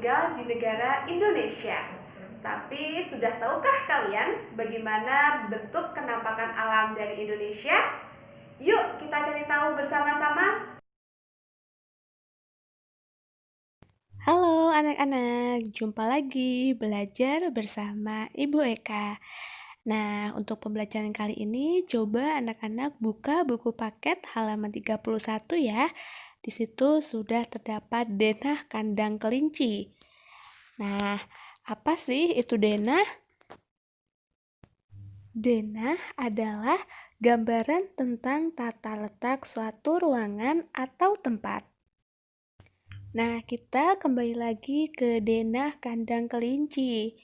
tinggal di negara Indonesia. Tapi sudah tahukah kalian bagaimana bentuk penampakan alam dari Indonesia? Yuk kita cari tahu bersama-sama. Halo anak-anak, jumpa lagi belajar bersama Ibu Eka. Nah, untuk pembelajaran kali ini, coba anak-anak buka buku paket halaman 31 ya. Di situ sudah terdapat denah kandang kelinci. Nah, apa sih itu denah? Denah adalah gambaran tentang tata letak suatu ruangan atau tempat. Nah, kita kembali lagi ke denah kandang kelinci.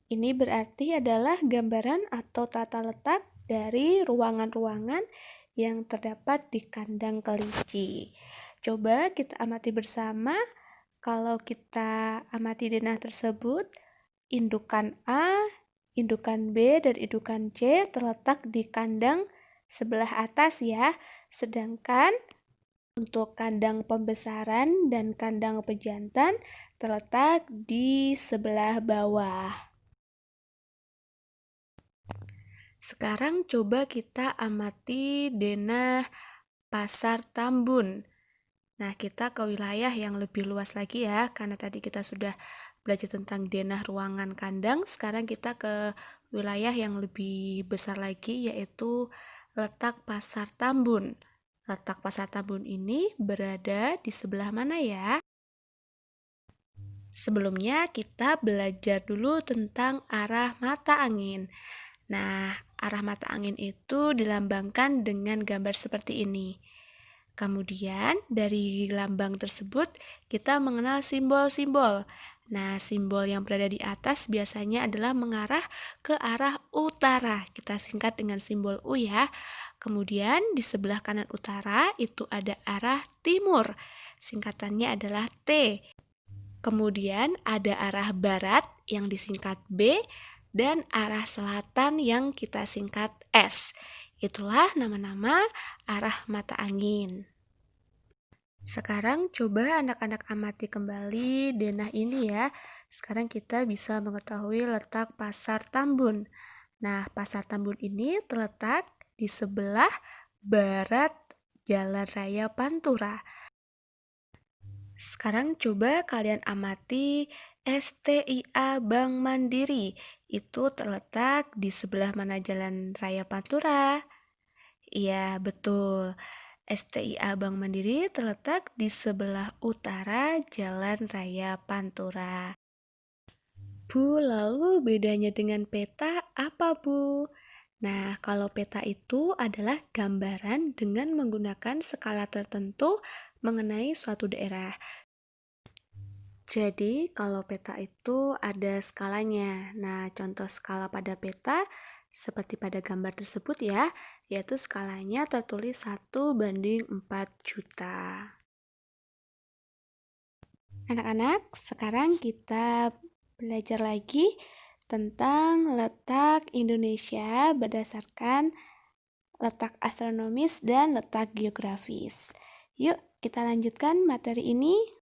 Ini berarti adalah gambaran atau tata letak dari ruangan-ruangan yang terdapat di kandang kelinci. Coba kita amati bersama. Kalau kita amati denah tersebut, indukan A, indukan B, dan indukan C terletak di kandang sebelah atas ya. Sedangkan untuk kandang pembesaran dan kandang pejantan terletak di sebelah bawah. Sekarang coba kita amati denah Pasar Tambun. Nah, kita ke wilayah yang lebih luas lagi ya, karena tadi kita sudah belajar tentang denah ruangan kandang. Sekarang kita ke wilayah yang lebih besar lagi, yaitu letak Pasar Tambun. Letak Pasar Tambun ini berada di sebelah mana ya? Sebelumnya kita belajar dulu tentang arah mata angin. Nah, arah mata angin itu dilambangkan dengan gambar seperti ini. Kemudian, dari lambang tersebut, kita mengenal simbol-simbol. Nah, simbol yang berada di atas biasanya adalah mengarah ke arah utara. Kita singkat dengan simbol U ya. Kemudian, di sebelah kanan utara itu ada arah timur. Singkatannya adalah T. Kemudian, ada arah barat yang disingkat B, dan arah selatan yang kita singkat S. Itulah nama-nama arah mata angin. Sekarang coba anak-anak amati kembali denah ini ya. Sekarang kita bisa mengetahui letak Pasar Tambun. Nah, Pasar Tambun ini terletak di sebelah barat Jalan Raya Pantura. Sekarang coba kalian amati STIA Bank Mandiri. Itu terletak di sebelah mana Jalan Raya Pantura? Iya, betul. STIA Bank Mandiri terletak di sebelah utara Jalan Raya Pantura. Bu, lalu bedanya dengan peta apa, Bu? Nah, kalau peta itu adalah gambaran dengan menggunakan skala tertentu mengenai suatu daerah. Jadi, kalau peta itu ada skalanya. Nah, contoh skala pada peta seperti pada gambar tersebut ya, yaitu skalanya tertulis 1:4 juta. Anak-anak, sekarang kita belajar lagi tentang letak Indonesia berdasarkan letak astronomis dan letak geografis. Yuk, kita lanjutkan materi ini.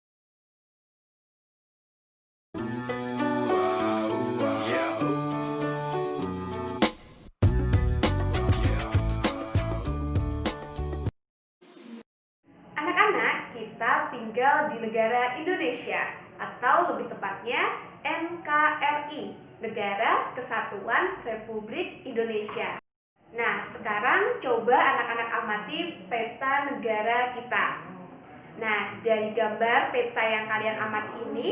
Anak-anak, kita tinggal di negara Indonesia, atau lebih tepatnya NKRI, Negara Kesatuan Republik Indonesia. Nah, sekarang coba anak-anak amati peta negara kita. Nah, dari gambar peta yang kalian amati ini,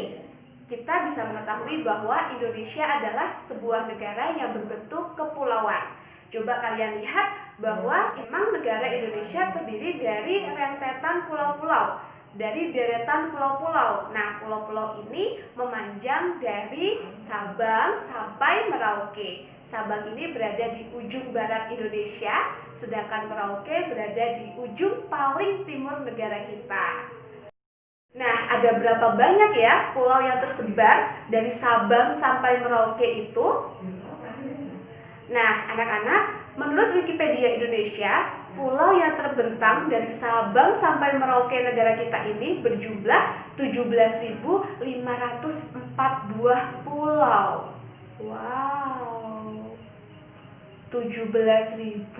kita bisa mengetahui bahwa Indonesia adalah sebuah negara yang berbentuk kepulauan. Coba kalian lihat bahwa memang negara Indonesia terdiri dari rentetan pulau-pulau, dari deretan pulau-pulau. Nah, pulau-pulau ini memanjang dari Sabang sampai Merauke. Sabang ini berada di ujung barat Indonesia, sedangkan Merauke berada di ujung paling timur negara kita. Nah, ada berapa banyak ya pulau yang tersebar dari Sabang sampai Merauke itu? Nah, anak-anak, Menurut Wikipedia Indonesia, pulau yang terbentang dari Sabang sampai Merauke negara kita ini berjumlah 17.504 buah pulau. Wow, 17.504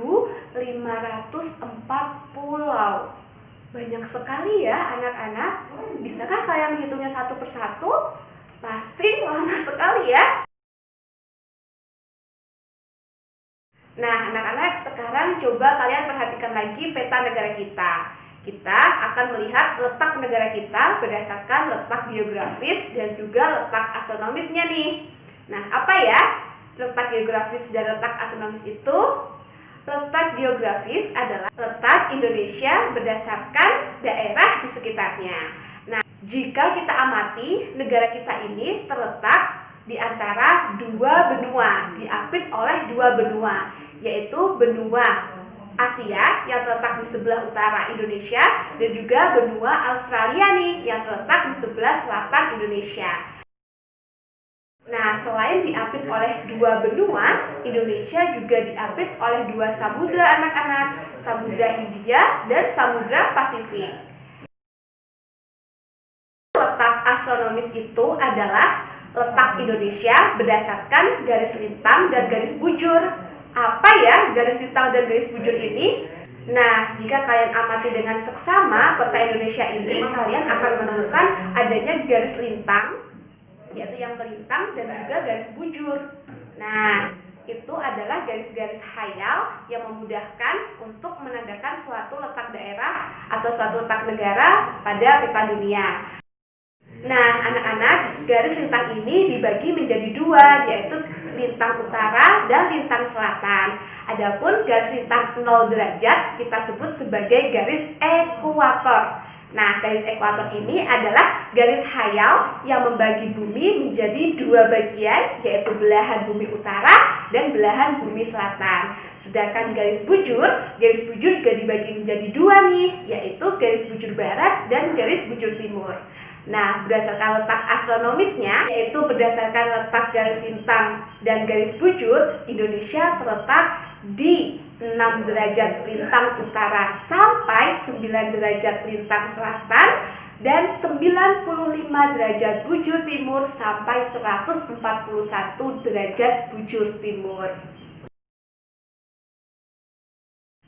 pulau. Banyak sekali ya anak-anak. Bisakah kalian menghitungnya satu persatu? Pasti lama sekali ya. Nah, anak-anak, sekarang coba kalian perhatikan lagi peta negara kita. Kita akan melihat letak negara kita berdasarkan letak geografis dan juga letak astronomisnya nih. Nah, apa ya letak geografis dan letak astronomis itu? Letak geografis adalah letak Indonesia berdasarkan daerah di sekitarnya. Nah, jika kita amati, negara kita ini terletak di antara dua benua, diapit oleh dua benua, yaitu benua Asia yang terletak di sebelah utara Indonesia dan juga benua Australia nih yang terletak di sebelah selatan Indonesia. Nah, selain diapit oleh dua benua, Indonesia juga diapit oleh dua samudra anak-anak, Samudra Hindia dan Samudra Pasifik. Letak astronomis itu adalah letak Indonesia berdasarkan garis lintang dan garis bujur. Apa ya garis lintang dan garis bujur ini? Nah, jika kalian amati dengan seksama peta Indonesia ini, kalian akan menemukan adanya garis lintang, yaitu yang melintang, dan juga garis bujur. Nah, itu adalah garis-garis khayal yang memudahkan untuk menandakan suatu letak daerah atau suatu letak negara pada peta dunia. Nah, anak-anak, garis lintang ini dibagi menjadi dua, yaitu lintang utara dan lintang selatan. Adapun garis lintang 0 derajat kita sebut sebagai garis ekuator. Nah, garis ekuator ini adalah garis khayal yang membagi bumi menjadi dua bagian, yaitu belahan bumi utara dan belahan bumi selatan. Sedangkan garis bujur juga dibagi menjadi dua nih, yaitu garis bujur barat dan garis bujur timur. Nah, berdasarkan letak astronomisnya, yaitu berdasarkan letak garis lintang dan garis bujur, Indonesia terletak di 6 derajat lintang utara sampai 9 derajat lintang selatan dan 95 derajat bujur timur sampai 141 derajat bujur timur.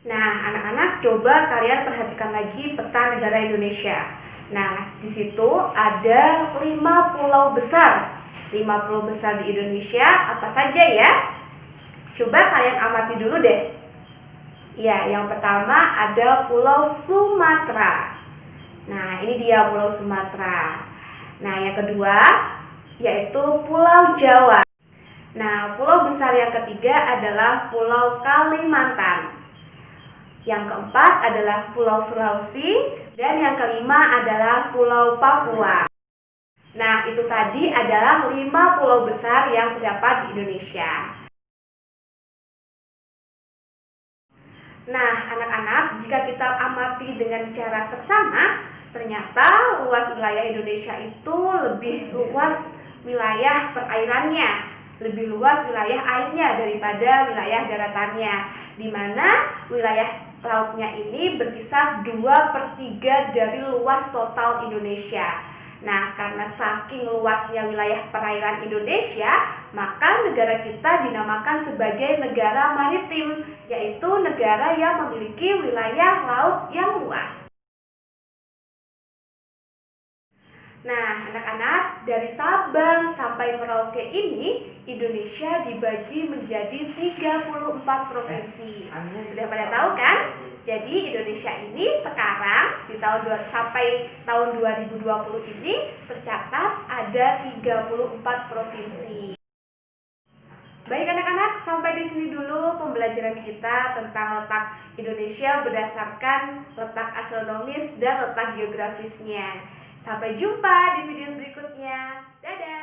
Nah, anak-anak, coba kalian perhatikan lagi peta negara Indonesia. Nah, di situ ada 5 pulau besar. 5 pulau besar di Indonesia apa saja ya? Coba kalian amati dulu deh. Ya, yang pertama ada Pulau Sumatera. Nah, ini dia Pulau Sumatera. Nah, yang kedua yaitu Pulau Jawa. Nah, pulau besar yang ketiga adalah Pulau Kalimantan. Yang keempat adalah Pulau Sulawesi, dan yang kelima adalah Pulau Papua. Nah, itu tadi adalah 5 pulau besar yang terdapat di Indonesia. Nah, anak-anak, jika kita amati dengan cara seksama, ternyata luas wilayah Indonesia itu lebih luas wilayah perairannya, lebih luas wilayah airnya daripada wilayah daratannya, di mana wilayah lautnya ini berkisar 2/3 dari luas total Indonesia. Nah, karena saking luasnya wilayah perairan Indonesia, maka negara kita dinamakan sebagai negara maritim, yaitu negara yang memiliki wilayah laut yang luas. Nah, anak-anak, dari Sabang sampai Merauke ini, Indonesia dibagi menjadi 34 provinsi. Sudah pada tahu kan? Jadi Indonesia ini sekarang sampai tahun 2020 ini tercatat ada 34 provinsi. Baik anak-anak, sampai di sini dulu pembelajaran kita tentang letak Indonesia berdasarkan letak astronomis dan letak geografisnya. Sampai jumpa di video berikutnya. Dadah!